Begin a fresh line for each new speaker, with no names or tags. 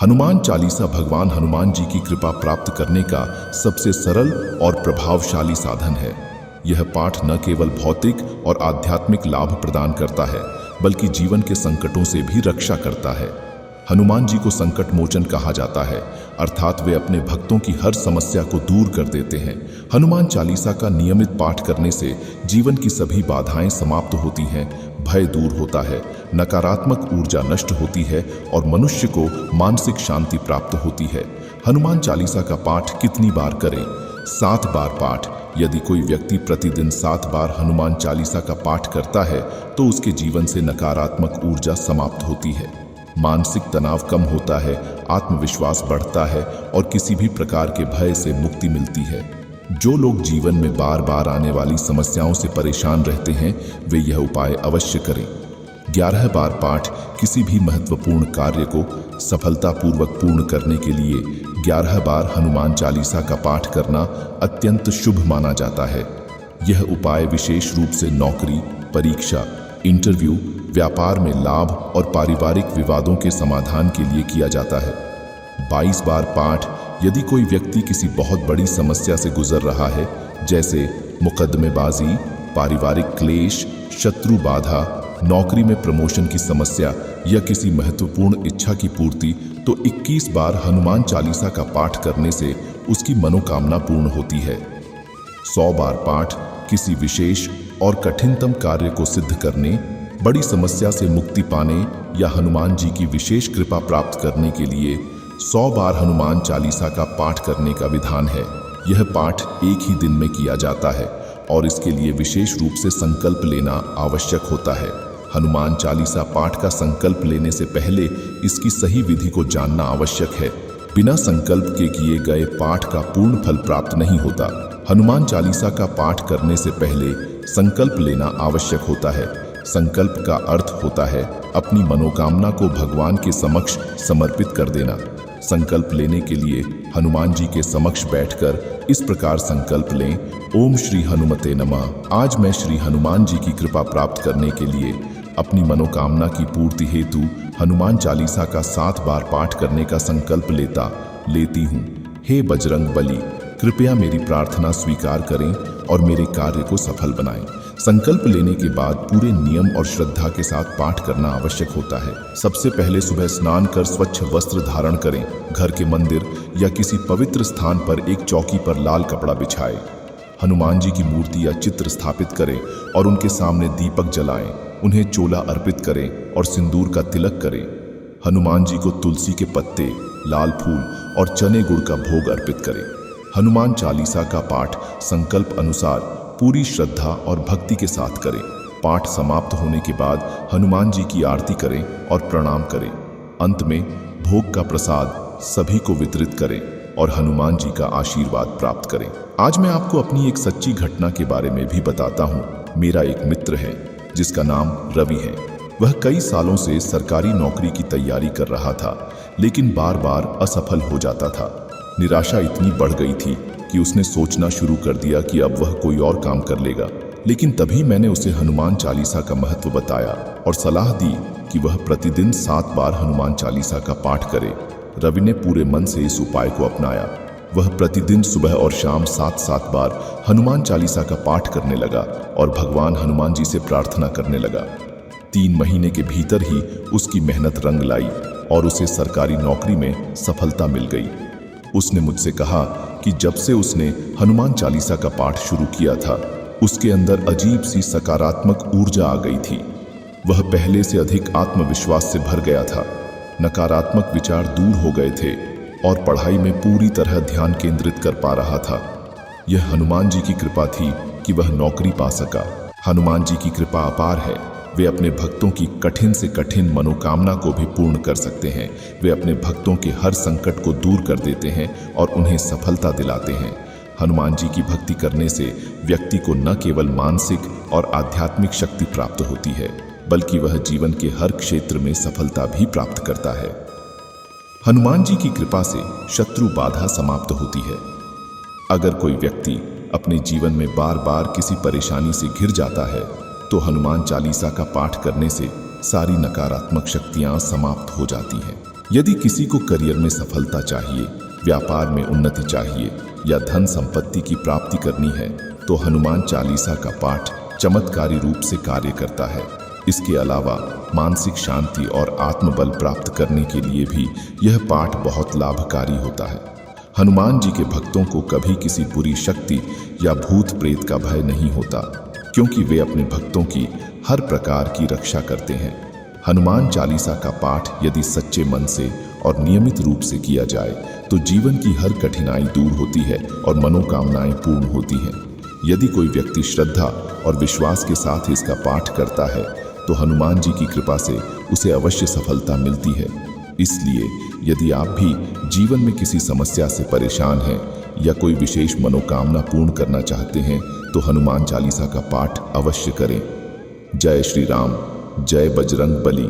हनुमान चालीसा भगवान हनुमान जी की कृपा प्राप्त करने का सबसे सरल और प्रभावशाली साधन है। यह पाठ न केवल भौतिक और आध्यात्मिक लाभ प्रदान करता है, बल्कि जीवन के संकटों से भी रक्षा करता है। हनुमान जी को संकट मोचन कहा जाता है, अर्थात वे अपने भक्तों की हर समस्या को दूर कर देते हैं। हनुमान चालीसा का नियमित पाठ करने से जीवन की सभी बाधाएं समाप्त होती हैं, भय दूर होता है, नकारात्मक ऊर्जा नष्ट होती है और मनुष्य को मानसिक शांति प्राप्त होती है। हनुमान चालीसा का पाठ कितनी बार करें? 7 बार पाठ। यदि कोई व्यक्ति प्रतिदिन 7 बार हनुमान चालीसा का पाठ करता है तो उसके जीवन से नकारात्मक ऊर्जा समाप्त होती है, मानसिक तनाव कम होता है, आत्मविश्वास बढ़ता है और किसी भी प्रकार के भय से मुक्ति मिलती है। जो लोग जीवन में बार बार आने वाली समस्याओं से परेशान रहते हैं वे यह उपाय अवश्य करें। 11 बार पाठ। किसी भी महत्वपूर्ण कार्य को सफलतापूर्वक पूर्ण करने के लिए 11 बार हनुमान चालीसा का पाठ करना अत्यंत शुभ माना जाता है। यह उपाय विशेष रूप से नौकरी, परीक्षा, इंटरव्यू, व्यापार में लाभ और पारिवारिक विवादों के समाधान के लिए किया जाता है। 22 बार पाठ। यदि कोई व्यक्ति किसी बहुत बड़ी समस्या से गुजर रहा है, जैसे मुकदमेबाजी, पारिवारिक क्लेश, शत्रु बाधा, नौकरी में प्रमोशन की समस्या या किसी महत्वपूर्ण इच्छा की पूर्ति, तो 21 बार हनुमान चालीसा का पाठ करने से उसकी मनोकामना पूर्ण होती है। 100 बार पाठ। किसी विशेष और कठिनतम कार्य को सिद्ध करने, बड़ी समस्या से मुक्ति पाने या हनुमान जी की विशेष कृपा प्राप्त करने के लिए 100 बार हनुमान चालीसा का पाठ करने का विधान है। यह पाठ एक ही दिन में किया जाता है और इसके लिए विशेष रूप से संकल्प लेना आवश्यक होता है। हनुमान चालीसा पाठ का संकल्प लेने से पहले इसकी सही विधि को जानना आवश्यक है। बिना संकल्प के किए गए पाठ का पूर्ण फल प्राप्त नहीं होता। हनुमान चालीसा का पाठ करने से पहले संकल्प लेना आवश्यक होता है। संकल्प का अर्थ होता है अपनी मनोकामना को भगवान के समक्ष समर्पित कर देना। संकल्प लेने के लिए हनुमान जी के समक्ष बैठकर इस प्रकार संकल्प लें, ओम श्री हनुमते नमः। आज मैं श्री हनुमान जी की कृपा प्राप्त करने के लिए अपनी मनोकामना की पूर्ति हेतु हनुमान चालीसा का 7 बार पाठ करने का संकल्प लेती हूँ। हे बजरंग बली, कृपया मेरी प्रार्थना स्वीकार करें और मेरे कार्य को सफल बनाएं। संकल्प लेने के बाद पूरे नियम और श्रद्धा के साथ पाठ करना आवश्यक होता है। सबसे पहले सुबह स्नान कर स्वच्छ वस्त्र धारण करें। घर के मंदिर या किसी पवित्र स्थान पर एक चौकी पर लाल कपड़ा बिछाएं। हनुमान जी की मूर्ति या चित्र स्थापित करें और उनके सामने दीपक जलाएं। उन्हें चोला अर्पित करें और सिंदूर का तिलक करें। हनुमान जी को तुलसी के पत्ते, लाल फूल और चने गुड़ का भोग अर्पित करें। हनुमान चालीसा का पाठ संकल्प अनुसार पूरी श्रद्धा और भक्ति के साथ करें। पाठ समाप्त होने के बाद हनुमान जी की आरती करें और प्रणाम करें। अंत में भोग का प्रसाद सभी को वितरित करें और हनुमान जी का आशीर्वाद प्राप्त करें। आज मैं आपको अपनी एक सच्ची घटना के बारे में भी बताता हूँ। मेरा एक मित्र है जिसका नाम रवि है। वह कई सालों से सरकारी नौकरी की तैयारी कर रहा था, लेकिन बार बार असफल हो जाता था। निराशा इतनी बढ़ गई थी कि उसने सोचना शुरू कर दिया कि अब वह कोई और काम कर लेगा। लेकिन तभी मैंने उसे हनुमान चालीसा का महत्व बताया और सलाह दी कि वह प्रतिदिन 7 बार हनुमान चालीसा का पाठ करे। रवि ने पूरे मन से इस उपाय को अपनाया। वह प्रतिदिन सुबह और शाम 7-7 बार हनुमान चालीसा का पाठ करने लगा और भगवान हनुमान जी से प्रार्थना करने लगा। 3 महीने के भीतर ही उसकी मेहनत रंग लाई और उसे सरकारी नौकरी में सफलता मिल गई। उसने मुझसे कहा कि जब से उसने हनुमान चालीसा का पाठ शुरू किया था, उसके अंदर अजीब सी सकारात्मक ऊर्जा आ गई थी। वह पहले से अधिक आत्मविश्वास से भर गया था, नकारात्मक विचार दूर हो गए थे और पढ़ाई में पूरी तरह ध्यान केंद्रित कर पा रहा था। यह हनुमान जी की कृपा थी कि वह नौकरी पा सका। हनुमान जी की कृपा अपार है। वे अपने भक्तों की कठिन से कठिन मनोकामना को भी पूर्ण कर सकते हैं। वे अपने भक्तों के हर संकट को दूर कर देते हैं और उन्हें सफलता दिलाते हैं। हनुमान जी की भक्ति करने से व्यक्ति को न केवल मानसिक और आध्यात्मिक शक्ति प्राप्त होती है, बल्कि वह जीवन के हर क्षेत्र में सफलता भी प्राप्त करता है। हनुमान जी की कृपा से शत्रु बाधा समाप्त होती है। अगर कोई व्यक्ति अपने जीवन में बार बार किसी परेशानी से घिर जाता है तो हनुमान चालीसा का पाठ करने से सारी नकारात्मक शक्तियां समाप्त हो जाती हैं। यदि किसी को करियर में सफलता चाहिए, व्यापार में उन्नति चाहिए या धन संपत्ति की प्राप्ति करनी है तो हनुमान चालीसा का पाठ चमत्कारी रूप से कार्य करता है। इसके अलावा मानसिक शांति और आत्मबल प्राप्त करने के लिए भी यह पाठ बहुत लाभकारी होता है। हनुमान जी के भक्तों को कभी किसी बुरी शक्ति या भूत प्रेत का भय नहीं होता, क्योंकि वे अपने भक्तों की हर प्रकार की रक्षा करते हैं। हनुमान चालीसा का पाठ यदि सच्चे मन से और नियमित रूप से किया जाए तो जीवन की हर कठिनाई दूर होती है और मनोकामनाएं पूर्ण होती हैं। यदि कोई व्यक्ति श्रद्धा और विश्वास के साथ इसका पाठ करता है तो हनुमान जी की कृपा से उसे अवश्य सफलता मिलती है। इसलिए यदि आप भी जीवन में किसी समस्या से परेशान हैं या कोई विशेष मनोकामना पूर्ण करना चाहते हैं तो हनुमान चालीसा का पाठ अवश्य करें। जय श्री राम, जय बजरंग बली।